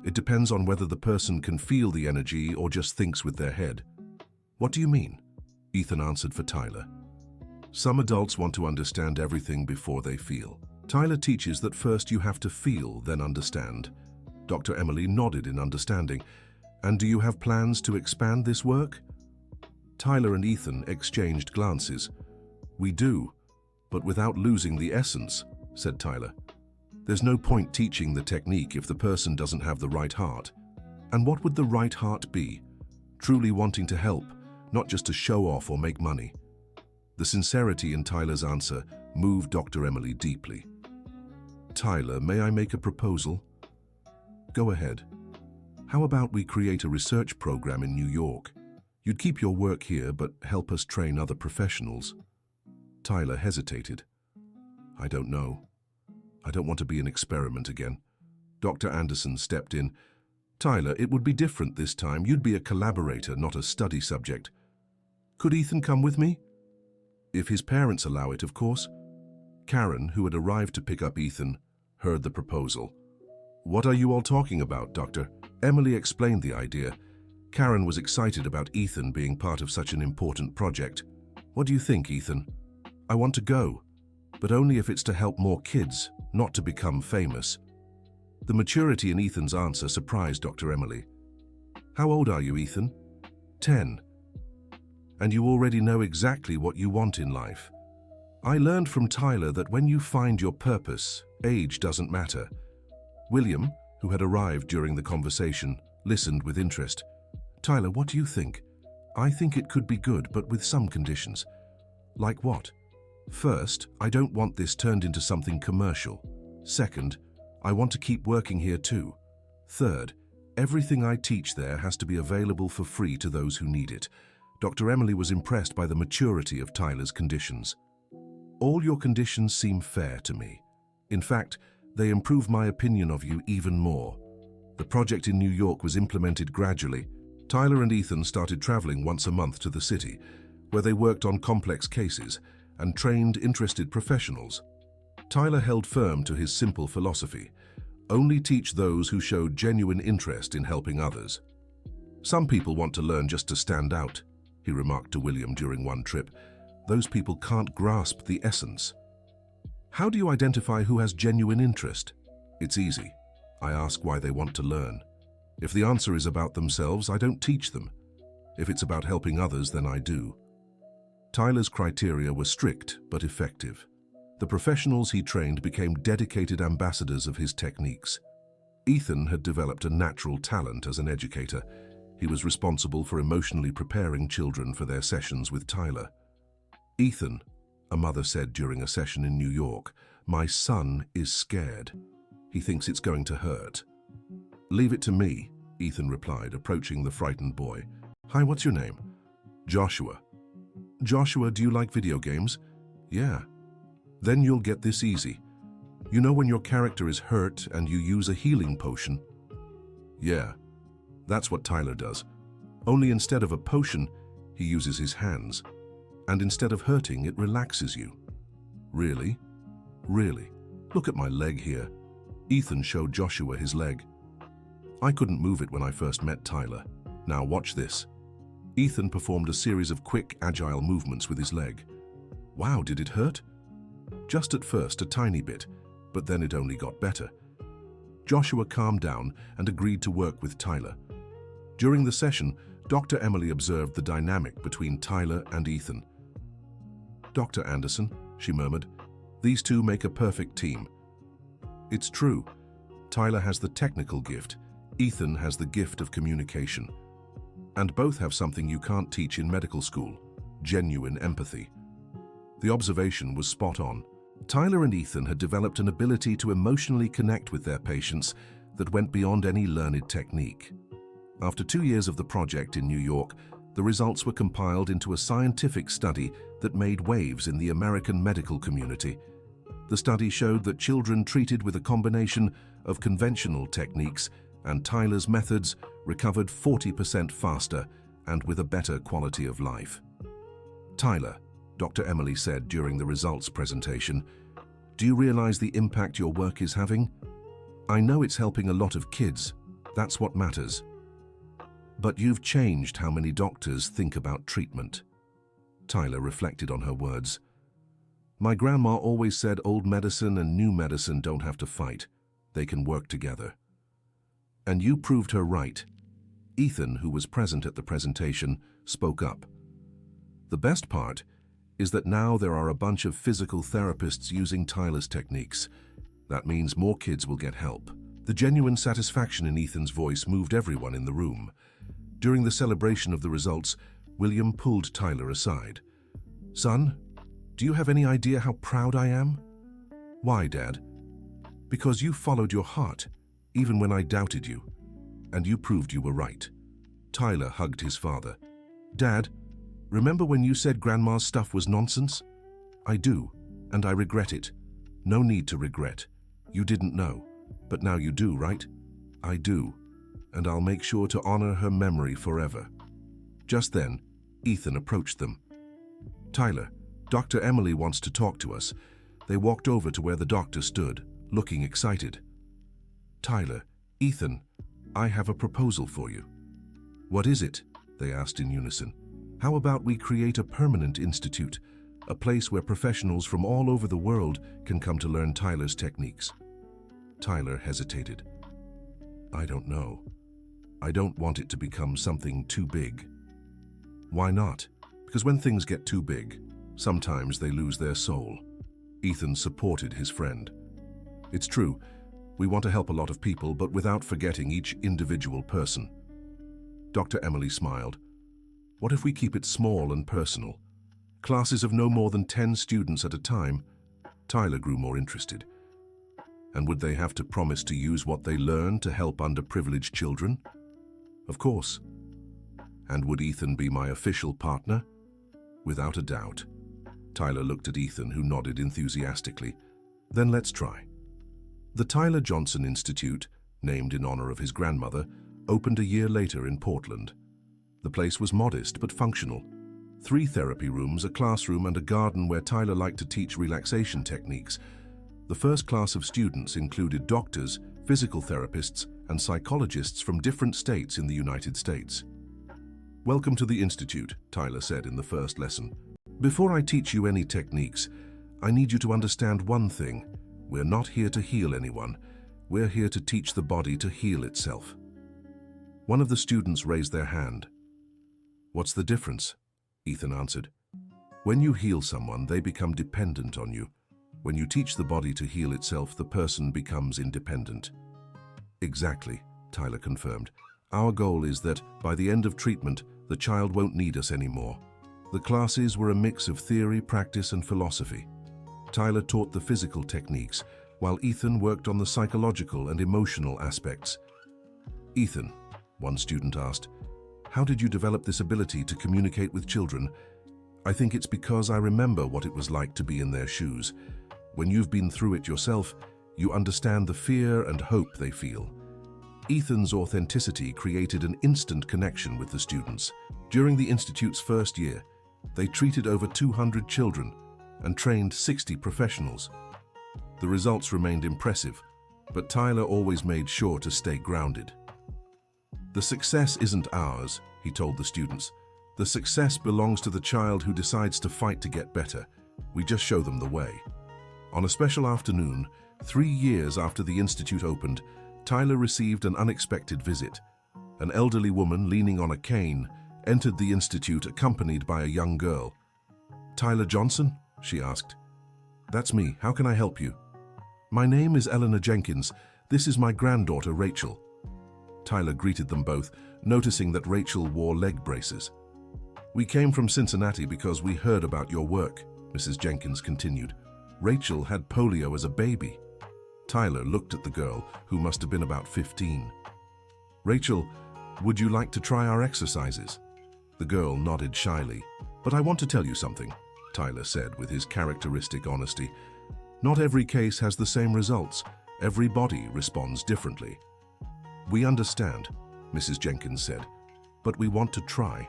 It depends on whether the person can feel the energy or just thinks with their head." "What do you mean?" Ethan answered for Tyler. "Some adults want to understand everything before they feel. Tyler teaches that first you have to feel, then understand." Dr. Emily nodded in understanding. "And do you have plans to expand this work?" Tyler and Ethan exchanged glances. "We do, but without losing the essence," said Tyler. "There's no point teaching the technique if the person doesn't have the right heart." "And what would the right heart be?" "Truly wanting to help, not just to show off or make money." The sincerity in Tyler's answer moved Dr. Emily deeply. "Tyler, may I make a proposal?" "Go ahead." "How about we create a research program in New York? You'd keep your work here, but help us train other professionals." Tyler hesitated. "I don't know. I don't want to be an experiment again." Dr. Anderson stepped in. "Tyler, it would be different this time. You'd be a collaborator, not a study subject." "Could Ethan come with me?" "If his parents allow it, of course." Karen, who had arrived to pick up Ethan, heard the proposal. "What are you all talking about, Doctor?" Emily explained the idea. Karen was excited about Ethan being part of such an important project. "What do you think, Ethan?" "I want to go, but only if it's to help more kids, not to become famous." The maturity in Ethan's answer surprised Dr. Emily. "How old are you, Ethan?" 10. "And you already know exactly what you want in life." "I learned from Tyler that when you find your purpose, age doesn't matter." William, who had arrived during the conversation, listened with interest. "Tyler, what do you think?" "I think it could be good, but with some conditions." "Like what?" "First, I don't want this turned into something commercial. Second, I want to keep working here too. Third, everything I teach there has to be available for free to those who need it." Dr. Emily was impressed by the maturity of Tyler's conditions. "All your conditions seem fair to me. In fact, they improve my opinion of you even more." The project in New York was implemented gradually. Tyler and Ethan started traveling once a month to the city, where they worked on complex cases and trained interested professionals. Tyler held firm to his simple philosophy: only teach those who showed genuine interest in helping others. "Some people want to learn just to stand out," he remarked to William during one trip. "Those people can't grasp the essence." "How do you identify who has genuine interest?" "It's easy. I ask why they want to learn. If the answer is about themselves, I don't teach them. If it's about helping others, then I do." Tyler's criteria were strict but effective. The professionals he trained became dedicated ambassadors of his techniques. Ethan had developed a natural talent as an educator. He was responsible for emotionally preparing children for their sessions with Tyler. "Ethan," a mother said during a session in New York, "my son is scared. He thinks it's going to hurt." "Leave it to me," Ethan replied, approaching the frightened boy. "Hi, what's your name?" "Joshua." "Joshua, do you like video games?" "Yeah." "Then you'll get this easy. You know when your character is hurt and you use a healing potion?" "Yeah." That's what Tyler does. Only instead of a potion, he uses his hands. And instead of hurting, it relaxes you. "Really? Really? Look at my leg here." Ethan showed Joshua his leg. "I couldn't move it when I first met Tyler. Now watch this." Ethan performed a series of quick, agile movements with his leg. "Wow, did it hurt?" "Just at first, a tiny bit, but then it only got better." Joshua calmed down and agreed to work with Tyler. During the session, Dr. Emily observed the dynamic between Tyler and Ethan. "Dr. Anderson," she murmured, "these two make a perfect team." It's true. Tyler has the technical gift. Ethan has the gift of communication. And both have something you can't teach in medical school: genuine empathy. The observation was spot on. Tyler and Ethan had developed an ability to emotionally connect with their patients that went beyond any learned technique. After 2 years of the project in New York, the results were compiled into a scientific study that made waves in the American medical community. The study showed that children treated with a combination of conventional techniques and Tyler's methods recovered 40% faster and with a better quality of life. "Tyler," Dr. Emily said during the results presentation, "do you realize the impact your work is having? I know it's helping a lot of kids. That's what matters. But you've changed how many doctors think about treatment." Tyler reflected on her words. "My grandma always said old medicine and new medicine don't have to fight. They can work together." And you proved her right. Ethan, who was present at the presentation, spoke up. "The best part is that now there are a bunch of physical therapists using Tyler's techniques. That means more kids will get help." The genuine satisfaction in Ethan's voice moved everyone in the room. During the celebration of the results, William pulled Tyler aside. "Son, do you have any idea how proud I am?" "Why, Dad?" "Because you followed your heart, even when I doubted you. And you proved you were right." Tyler hugged his father. "Dad, remember when you said Grandma's stuff was nonsense?" "I do, and I regret it." "No need to regret. You didn't know. But now you do, right?" "I do, and I'll make sure to honor her memory forever." Just then, Ethan approached them. "Tyler, Dr. Emily wants to talk to us." They walked over to where the doctor stood, looking excited. "Tyler, Ethan, I have a proposal for you." "What is it?" they asked in unison. "How about we create a permanent institute, a place where professionals from all over the world can come to learn Tyler's techniques?" Tyler hesitated. "I don't know. I don't want it to become something too big." "Why not?" "Because when things get too big, sometimes they lose their soul." Ethan supported his friend. "It's true, we want to help a lot of people, but without forgetting each individual person." Dr. Emily smiled. "What if we keep it small and personal? Classes of no more than 10 students at a time." Tyler grew more interested. "And would they have to promise to use what they learn to help underprivileged children?" "Of course." "And would Ethan be my official partner?" "Without a doubt." Tyler looked at Ethan, who nodded enthusiastically. "Then let's try." The Tyler Johnson Institute, named in honor of his grandmother, opened a year later in Portland. The place was modest but functional. 3 therapy rooms, a classroom, and a garden where Tyler liked to teach relaxation techniques. The first class of students included doctors, physical therapists, and psychologists from different states in the United States. "Welcome to the Institute," Tyler said in the first lesson. "Before I teach you any techniques, I need you to understand one thing. We're not here to heal anyone. We're here to teach the body to heal itself." One of the students raised their hand. "What's the difference?" Ethan answered. "When you heal someone, they become dependent on you. When you teach the body to heal itself, the person becomes independent." "Exactly," Tyler confirmed. "Our goal is that, by the end of treatment, the child won't need us anymore." The classes were a mix of theory, practice, and philosophy. Tyler taught the physical techniques, while Ethan worked on the psychological and emotional aspects. "Ethan," one student asked, "how did you develop this ability to communicate with children?" "I think it's because I remember what it was like to be in their shoes. When you've been through it yourself, you understand the fear and hope they feel." Ethan's authenticity created an instant connection with the students. During the Institute's first year, they treated over 200 children and trained 60 professionals. The results remained impressive, but Tyler always made sure to stay grounded. "The success isn't ours," he told the students. "The success belongs to the child who decides to fight to get better. We just show them the way." On a special afternoon, 3 years after the Institute opened, Tyler received an unexpected visit. An elderly woman leaning on a cane entered the Institute accompanied by a young girl. "Tyler Johnson?" she asked. "That's me. How can I help you?" "My name is Eleanor Jenkins. This is my granddaughter, Rachel." Tyler greeted them both, noticing that Rachel wore leg braces. "We came from Cincinnati because we heard about your work," Mrs. Jenkins continued. "Rachel had polio as a baby." Tyler looked at the girl, who must have been about 15. "Rachel, would you like to try our exercises?" The girl nodded shyly. "But I want to tell you something," Tyler said with his characteristic honesty. "Not every case has the same results. Every body responds differently." "We understand," Mrs. Jenkins said, "but we want to try."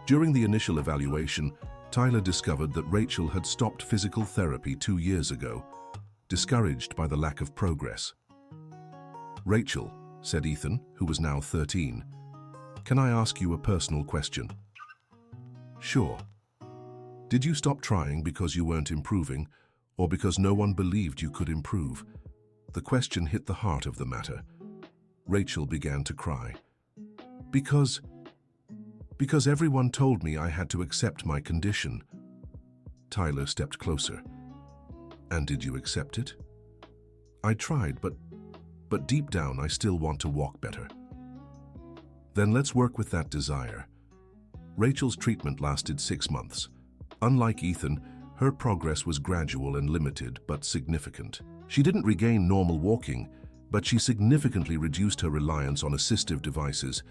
During the initial evaluation, Tyler discovered that Rachel had stopped physical therapy 2 years ago, discouraged by the lack of progress. "Rachel," said Ethan, who was now 13, "can I ask you a personal question?" "Sure." "Did you stop trying because you weren't improving, or because no one believed you could improve?" The question hit the heart of the matter. Rachel began to cry. Because everyone told me I had to accept my condition." Tyler stepped closer. "And did you accept it?" "I tried, but deep down I still want to walk better." "Then let's work with that desire." Rachel's treatment lasted 6 months. Unlike Ethan, her progress was gradual and limited, but significant. She didn't regain normal walking, but she significantly reduced her reliance on assistive devices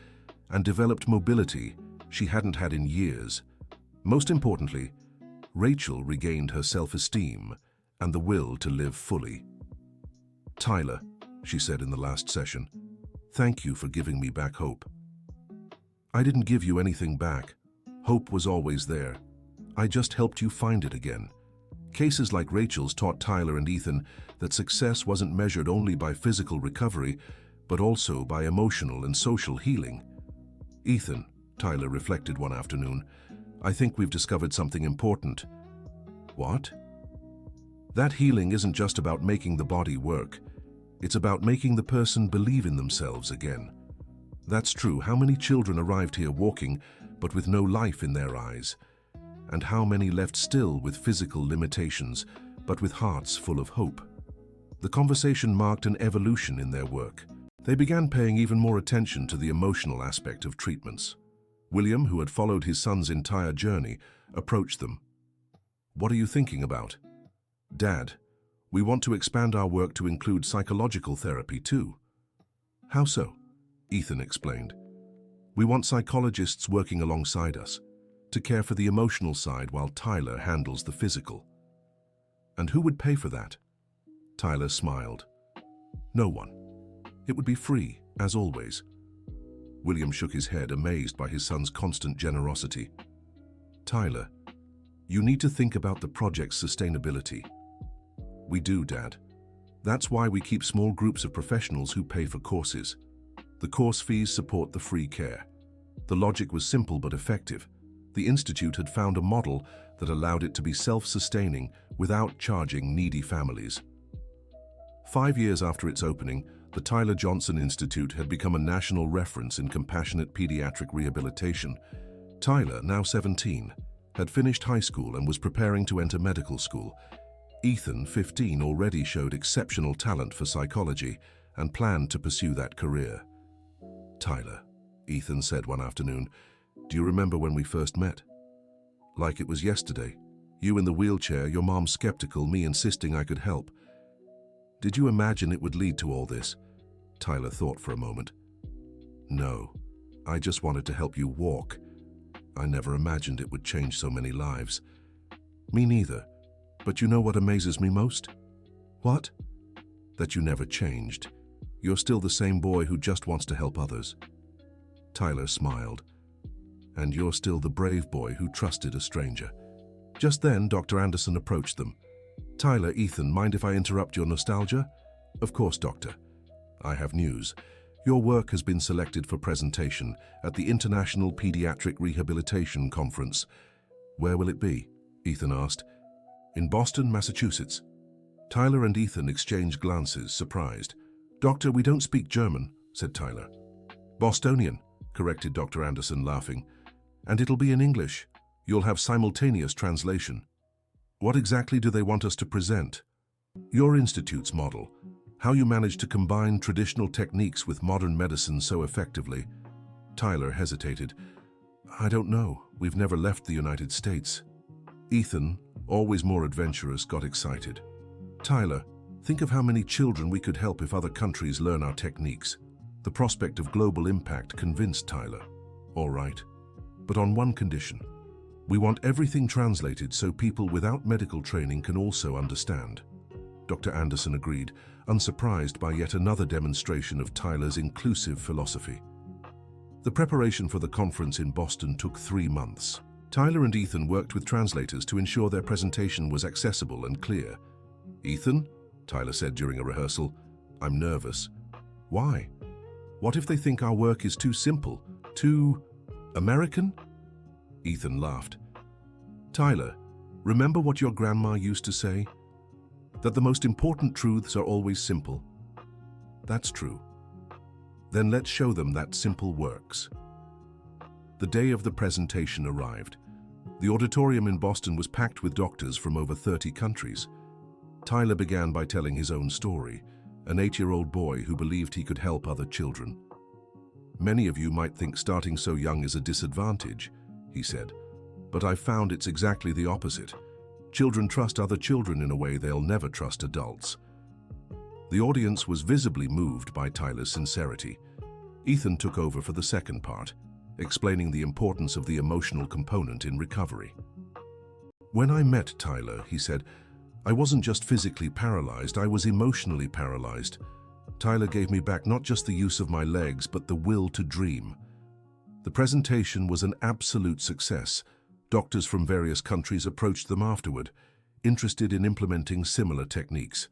and developed mobility she hadn't had in years. Most importantly, Rachel regained her self-esteem and the will to live fully. "Tyler," she said in the last session, "thank you for giving me back hope." "I didn't give you anything back. Hope was always there. I just helped you find it again. Cases like Rachel's taught Tyler and Ethan that success wasn't measured only by physical recovery, but also by emotional and social healing. "Ethan," Tyler reflected one afternoon, "I think we've discovered something important." "What?" "That healing isn't just about making the body work. It's about making the person believe in themselves again. That's true. How many children arrived here walking, but with no life in their eyes? And how many left still with physical limitations, but with hearts full of hope?" The conversation marked an evolution in their work. They began paying even more attention to the emotional aspect of treatments. William, who had followed his son's entire journey, approached them. "What are you thinking about?" "Dad, we want to expand our work to include psychological therapy too." "How so?" Ethan explained. "We want psychologists working alongside us, to care for the emotional side while Tyler handles the physical." "And who would pay for that?" Tyler smiled. "No one. It would be free, as always." William shook his head, amazed by his son's constant generosity. "Tyler, you need to think about the project's sustainability." "We do, Dad. That's why we keep small groups of professionals who pay for courses. The course fees support the free care." The logic was simple but effective. The Institute had found a model that allowed it to be self-sustaining without charging needy families. 5 years after its opening, the Tyler Johnson Institute had become a national reference in compassionate pediatric rehabilitation. Tyler, now 17, had finished high school and was preparing to enter medical school. Ethan, 15, already showed exceptional talent for psychology and planned to pursue that career. "Tyler," Ethan said one afternoon, "do you remember when we first met? Like it was yesterday. You in the wheelchair, your mom skeptical, me insisting I could help. Did you imagine it would lead to all this?" Tyler thought for a moment. "No, I just wanted to help you walk. I never imagined it would change so many lives." "Me neither. But you know what amazes me most?" "What?" "That you never changed. You're still the same boy who just wants to help others." Tyler smiled. "And you're still the brave boy who trusted a stranger." Just then, Dr. Anderson approached them. "Tyler, Ethan, mind if I interrupt your nostalgia?" "Of course, Doctor." "I have news. Your work has been selected for presentation at the International Pediatric Rehabilitation Conference." "Where will it be?" Ethan asked. "In Boston, Massachusetts." Tyler and Ethan exchanged glances, surprised. "Doctor, we don't speak German," said Tyler. "Bostonian," corrected Dr. Anderson, laughing. "And it'll be in English. You'll have simultaneous translation." "What exactly do they want us to present?" "Your institute's model. How you manage to combine traditional techniques with modern medicine so effectively." Tyler hesitated. "I don't know. We've never left the United States." Ethan, always more adventurous, got excited. "Tyler, think of how many children we could help if other countries learn our techniques." The prospect of global impact convinced Tyler. "All right, but on one condition. We want everything translated so people without medical training can also understand." Dr. Anderson agreed, unsurprised by yet another demonstration of Tyler's inclusive philosophy. The preparation for the conference in Boston took 3 months. Tyler and Ethan worked with translators to ensure their presentation was accessible and clear. "Ethan," Tyler said during a rehearsal, "I'm nervous." "Why? What if they think our work is too simple, too American?" Ethan laughed. "Tyler, remember what your grandma used to say? That the most important truths are always simple." "That's true." "Then let's show them that simple works." The day of the presentation arrived. The auditorium in Boston was packed with doctors from over 30 countries. Tyler began by telling his own story, an 8-year-old boy who believed he could help other children. "Many of you might think starting so young is a disadvantage," he said, "but I've found it's exactly the opposite. Children trust other children in a way they'll never trust adults." The audience was visibly moved by Tyler's sincerity. Ethan took over for the second part, explaining the importance of the emotional component in recovery. "When I met Tyler," he said, "I wasn't just physically paralyzed, I was emotionally paralyzed. Tyler gave me back not just the use of my legs, but the will to dream." The presentation was an absolute success. Doctors from various countries approached them afterward. interested in implementing similar techniques.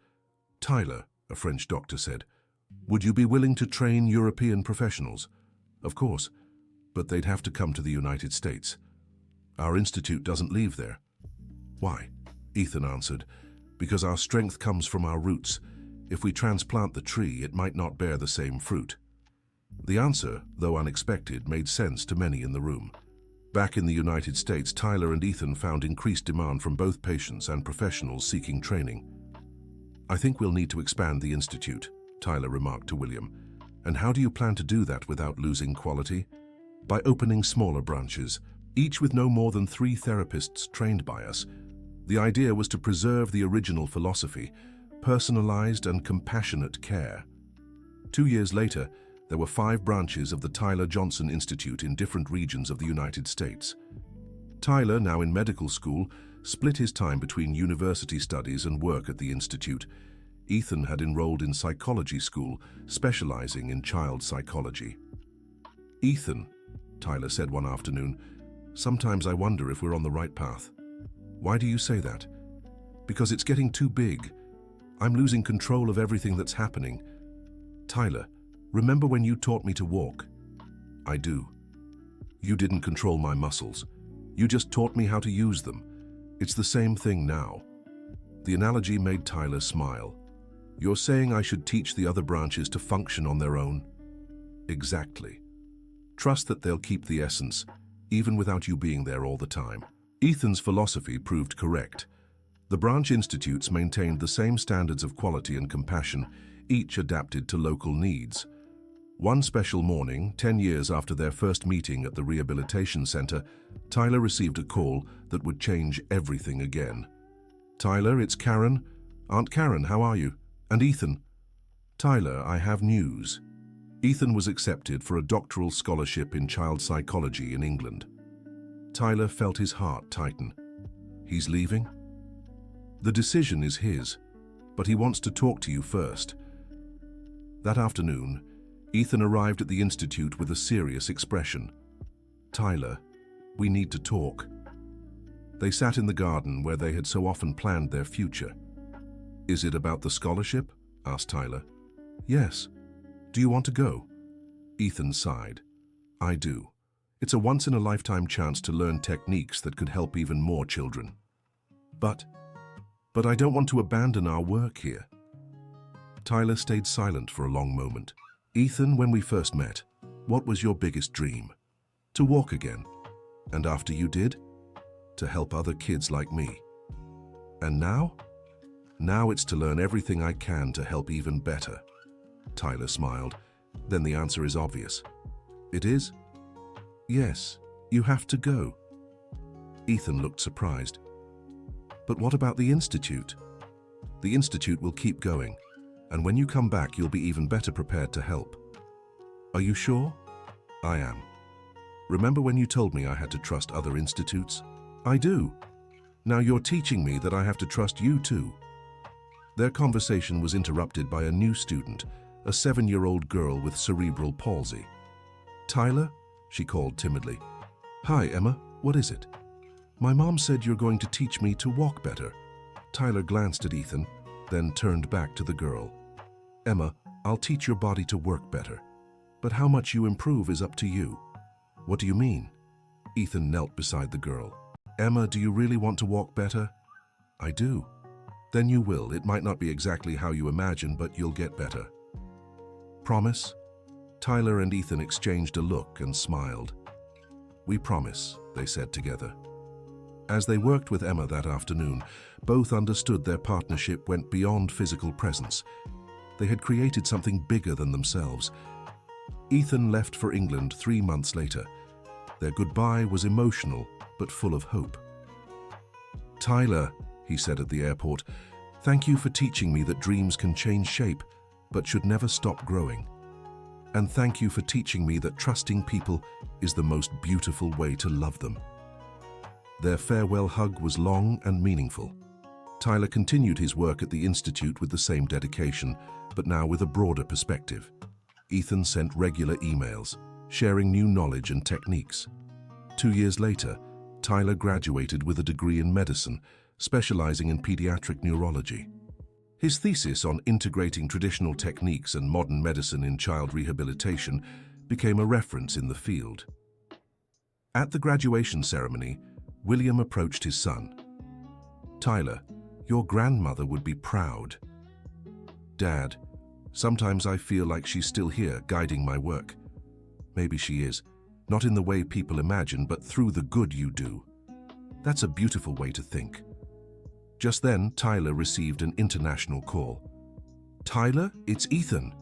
Tyler, a French doctor, said, "Would you be willing to train European professionals?" "Of course, but they'd have to come to the United States. Our institute doesn't leave there." "Why?" Ethan answered, "Because our strength comes from our roots. If we transplant the tree, it might not bear the same fruit." The answer, though unexpected, made sense to many in the room. Back in the United States, Tyler and Ethan found increased demand from both patients and professionals seeking training. "I think we'll need to expand the institute," Tyler remarked to William. "And how do you plan to do that without losing quality?" "By opening smaller branches, each with no more than 3 therapists trained by us. The idea was to preserve the original philosophy, personalized and compassionate care." 2 years later, there were 5 branches of the Tyler Johnson Institute in different regions of the United States. Tyler, now in medical school, split his time between university studies and work at the institute. Ethan had enrolled in psychology school, specializing in child psychology. "Ethan," Tyler said one afternoon, "sometimes I wonder if we're on the right path." "Why do you say that?" "Because it's getting too big. I'm losing control of everything that's happening." "Tyler, remember when you taught me to walk?" "I do." "You didn't control my muscles. You just taught me how to use them. It's the same thing now." The analogy made Tyler smile. "You're saying I should teach the other branches to function on their own?" "Exactly. Trust that they'll keep the essence, even without you being there all the time." Ethan's philosophy proved correct. The branch institutes maintained the same standards of quality and compassion, each adapted to local needs. One special morning, 10 years after their first meeting at the rehabilitation center, Tyler received a call that would change everything again. "Tyler, it's Karen. Aunt Karen, how are you? And Ethan?" "Tyler, I have news." Ethan was accepted for a doctoral scholarship in child psychology in England. Tyler felt his heart tighten. "He's leaving?" "The decision is his, but he wants to talk to you first." That afternoon, Ethan arrived at the institute with a serious expression. "Tyler, we need to talk." They sat in the garden where they had so often planned their future. "Is it about the scholarship?" asked Tyler. "Yes. Do you want to go?" Ethan sighed. "I do. It's a once-in-a-lifetime chance to learn techniques that could help even more children." But I don't want to abandon our work here." Tyler stayed silent for a long moment. "Ethan, when we first met, what was your biggest dream?" "To walk again." "And after you did?" "To help other kids like me." "And now?" "Now it's to learn everything I can to help even better." Tyler smiled. "Then the answer is obvious." "It is?" "Yes, you have to go." Ethan looked surprised. "But what about the institute?" "The institute will keep going, and when you come back, you'll be even better prepared to help." "Are you sure?" "I am. Remember when you told me I had to trust other institutes?" "I do. Now you're teaching me that I have to trust you too." Their conversation was interrupted by a new student, a 7-year-old girl with cerebral palsy. "Tyler?" she called timidly. "Hi, Emma. What is it?" "My mom said you're going to teach me to walk better." Tyler glanced at Ethan, then turned back to the girl. "Emma, I'll teach your body to work better. But how much you improve is up to you." "What do you mean?" Ethan knelt beside the girl. "Emma, do you really want to walk better?" "I do." "Then you will. It might not be exactly how you imagine, but you'll get better." "Promise?" Tyler and Ethan exchanged a look and smiled. "We promise," they said together. As they worked with Emma that afternoon, both understood their partnership went beyond physical presence. They had created something bigger than themselves. Ethan left for England 3 months later. Their goodbye was emotional, but full of hope. "Tyler," he said at the airport, "thank you for teaching me that dreams can change shape, but should never stop growing. And thank you for teaching me that trusting people is the most beautiful way to love them." Their farewell hug was long and meaningful. Tyler continued his work at the Institute with the same dedication, but now with a broader perspective. Ethan sent regular emails, sharing new knowledge and techniques. 2 years later, Tyler graduated with a degree in medicine, specializing in pediatric neurology. His thesis on integrating traditional techniques and modern medicine in child rehabilitation became a reference in the field. At the graduation ceremony, William approached his son. "Tyler, your grandmother would be proud." "Dad, sometimes I feel like she's still here, guiding my work." "Maybe she is. Not in the way people imagine, but through the good you do." "That's a beautiful way to think." Just then, Tyler received an international call. "Tyler, it's Ethan."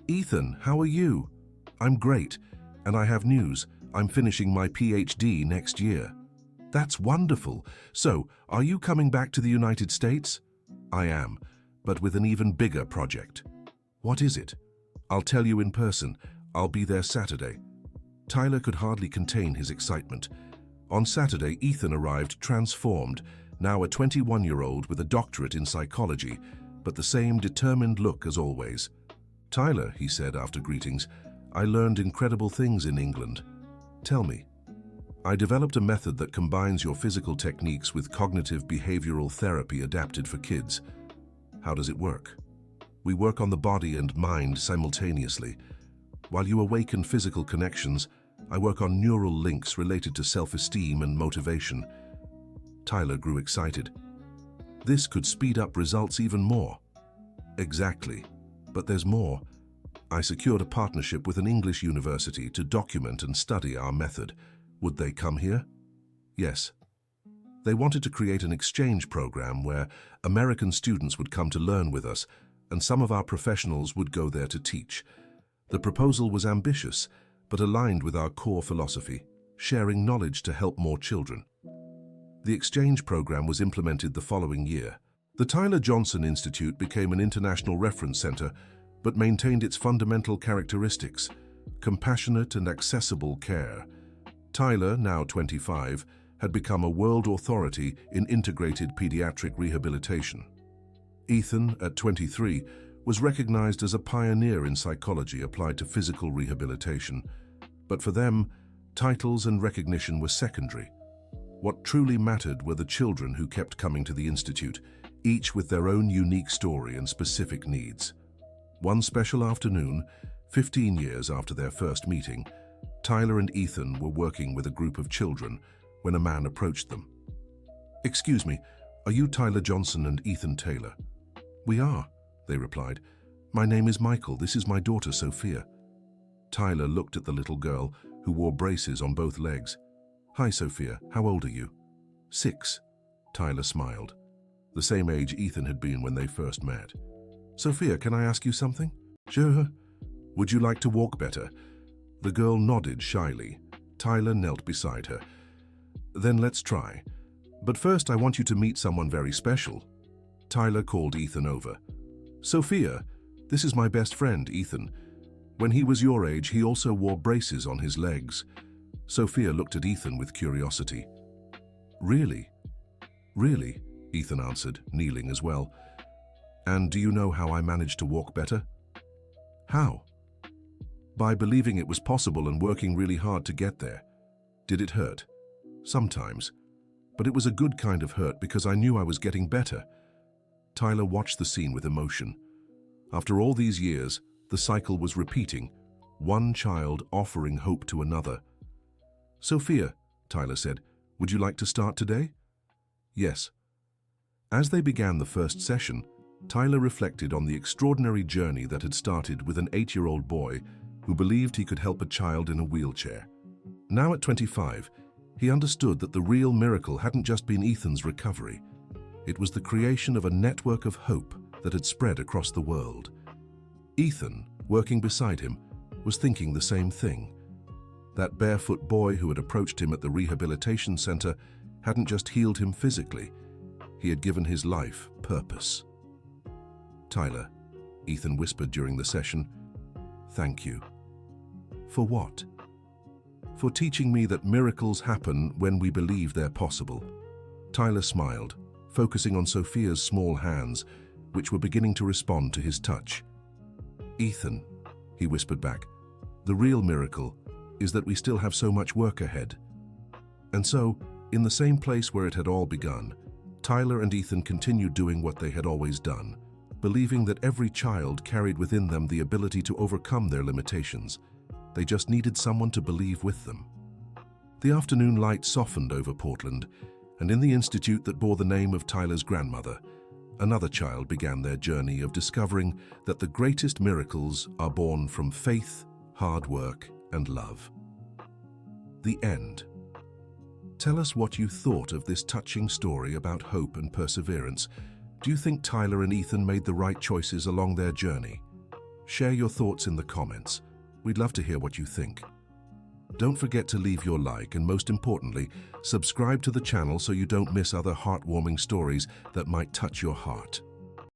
"Ethan, how are you?" "I'm great, and I have news. I'm finishing my PhD next year." "That's wonderful. So, are you coming back to the United States?" "I am, but with an even bigger project." "What is it?" "I'll tell you in person. I'll be there Saturday." Tyler could hardly contain his excitement. On Saturday, Ethan arrived transformed, now a 21-year-old with a doctorate in psychology, but the same determined look as always. "Tyler," he said after greetings, "I learned incredible things in England." "Tell me." "I developed a method that combines your physical techniques with cognitive behavioral therapy adapted for kids." "How does it work?" "We work on the body and mind simultaneously. While you awaken physical connections, I work on neural links related to self-esteem and motivation." Tyler grew excited. "This could speed up results even more." "Exactly. But there's more. I secured a partnership with an English university to document and study our method. Would they come here?" "Yes." They wanted to create an exchange program where American students would come to learn with us, and some of our professionals would go there to teach. The proposal was ambitious, but aligned with our core philosophy, sharing knowledge to help more children. The exchange program was implemented the following year. The Tyler Johnson Institute became an international reference center, but maintained its fundamental characteristics: compassionate and accessible care. Tyler, now 25, had become a world authority in integrated pediatric rehabilitation. Ethan, at 23, was recognized as a pioneer in psychology applied to physical rehabilitation. But for them, titles and recognition were secondary. What truly mattered were the children who kept coming to the Institute, each with their own unique story and specific needs. One special afternoon, 15 years after their first meeting, Tyler and Ethan were working with a group of children when a man approached them. "Excuse me, are you Tyler Johnson and Ethan Taylor?" "We are," they replied. "My name is Michael. This is my daughter, Sophia." Tyler looked at the little girl, who wore braces on both legs. "Hi, Sophia. How old are you?" 6. Tyler smiled. The same age Ethan had been when they first met. "Sophia, can I ask you something?" "Sure." "Would you like to walk better?" The girl nodded shyly. Tyler knelt beside her. "Then let's try. But first I want you to meet someone very special." Tyler called Ethan over. "Sophia, this is my best friend, Ethan. When he was your age, he also wore braces on his legs." Sophia looked at Ethan with curiosity. "Really?" "Really," Ethan answered, kneeling as well. "And do you know how I managed to walk better?" "How?" "By believing it was possible and working really hard to get there." "Did it hurt?" "Sometimes. But it was a good kind of hurt because I knew I was getting better." Tyler watched the scene with emotion. After all these years, the cycle was repeating, one child offering hope to another. "Sophia," Tyler said, "would you like to start today?" "Yes." As they began the first session, Tyler reflected on the extraordinary journey that had started with an 8-year-old boy who believed he could help a child in a wheelchair. Now at 25, he understood that the real miracle hadn't just been Ethan's recovery. It was the creation of a network of hope that had spread across the world. Ethan, working beside him, was thinking the same thing. That barefoot boy who had approached him at the rehabilitation center hadn't just healed him physically, he had given his life purpose. "Tyler," Ethan whispered during the session, "thank you." "For what?" "For teaching me that miracles happen when we believe they're possible." Tyler smiled, focusing on Sophia's small hands, which were beginning to respond to his touch. "Ethan," he whispered back, "the real miracle is that we still have so much work ahead." And so, in the same place where it had all begun, Tyler and Ethan continued doing what they had always done, believing that every child carried within them the ability to overcome their limitations. They just needed someone to believe with them. The afternoon light softened over Portland, and in the institute that bore the name of Tyler's grandmother, another child began their journey of discovering that the greatest miracles are born from faith, hard work, and love. The end. Tell us what you thought of this touching story about hope and perseverance. Do you think Tyler and Ethan made the right choices along their journey? Share your thoughts in the comments. We'd love to hear what you think. Don't forget to leave your like and, most importantly, subscribe to the channel so you don't miss other heartwarming stories that might touch your heart.